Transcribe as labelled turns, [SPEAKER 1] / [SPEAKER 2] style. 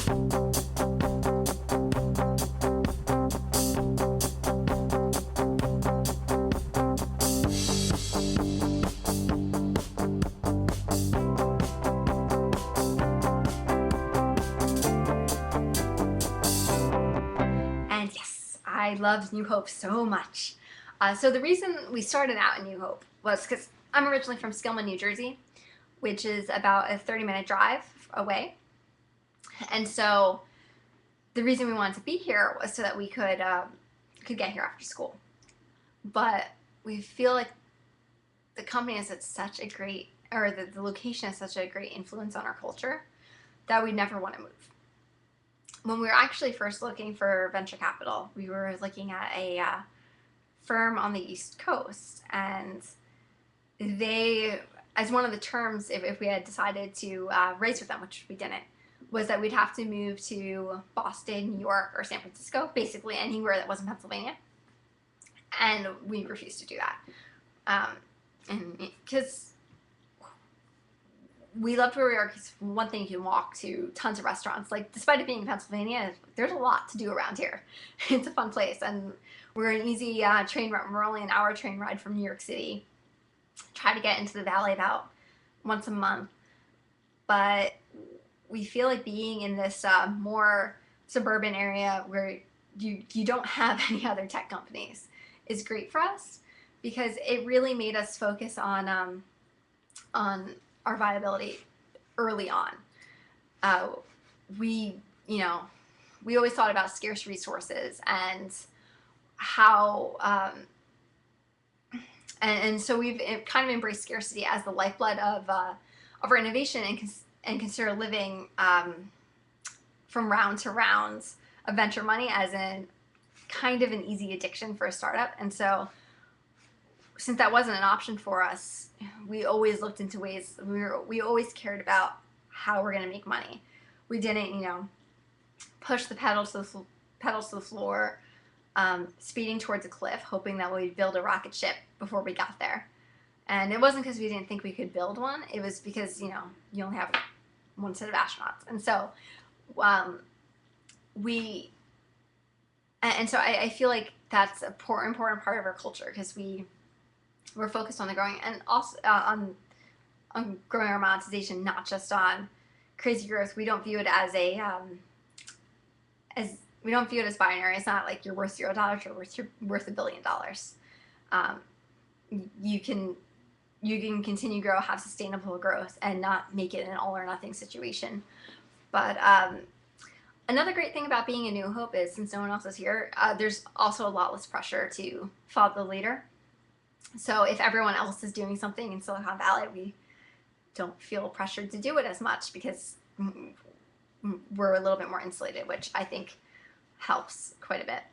[SPEAKER 1] And yes, I loved New Hope so much. So the reason we started out in New Hope was because I'm originally from Skillman, New Jersey, which is about a 30-minute drive away. And so the reason we wanted to be here was so that we could get here after school. But we feel like the company has such a great, or the location has such a great influence on our culture that we'd never want to move. When we were actually first looking for venture capital, we were looking at a firm on the East Coast, and they, as one of the terms, if we had decided to raise with them, which we didn't, was that we'd have to move to Boston, New York, or San Francisco, basically anywhere that wasn't Pennsylvania, and we refused to do that, and because we loved where we are, because one thing, you can walk to tons of restaurants. Like, despite it being in Pennsylvania, there's a lot to do around here. It's a fun place, and we're an easy train ride. We're only an hour train ride from New York City. Try to get into the valley about once a month, but we feel like being in this more suburban area where you don't have any other tech companies is great for us, because it really made us focus on our viability early on. We always thought about scarce resources and how, and so we've kind of embraced scarcity as the lifeblood of our innovation, and consider living from round to round of venture money as in kind of an easy addiction for a startup. And so, since that wasn't an option for us, we always looked into ways. We always cared about how we're going to make money. We didn't, push the pedals to the floor, speeding towards a cliff, hoping that we'd build a rocket ship before we got there. And it wasn't because we didn't think we could build one. It was because, you only have one set of astronauts. And so, so I feel like that's an important part of our culture, because we're focused on the growing, and also on growing our monetization, not just on crazy growth. We don't view it as we don't view it as binary. It's not like you're worth $0 or worth $1 billion. You can continue to grow, have sustainable growth, and not make it an all or nothing situation. But another great thing about being a New Hope is, since no one else is here, there's also a lot less pressure to follow the leader. So if everyone else is doing something in Silicon Valley, we don't feel pressured to do it as much, because we're a little bit more insulated, which I think helps quite a bit.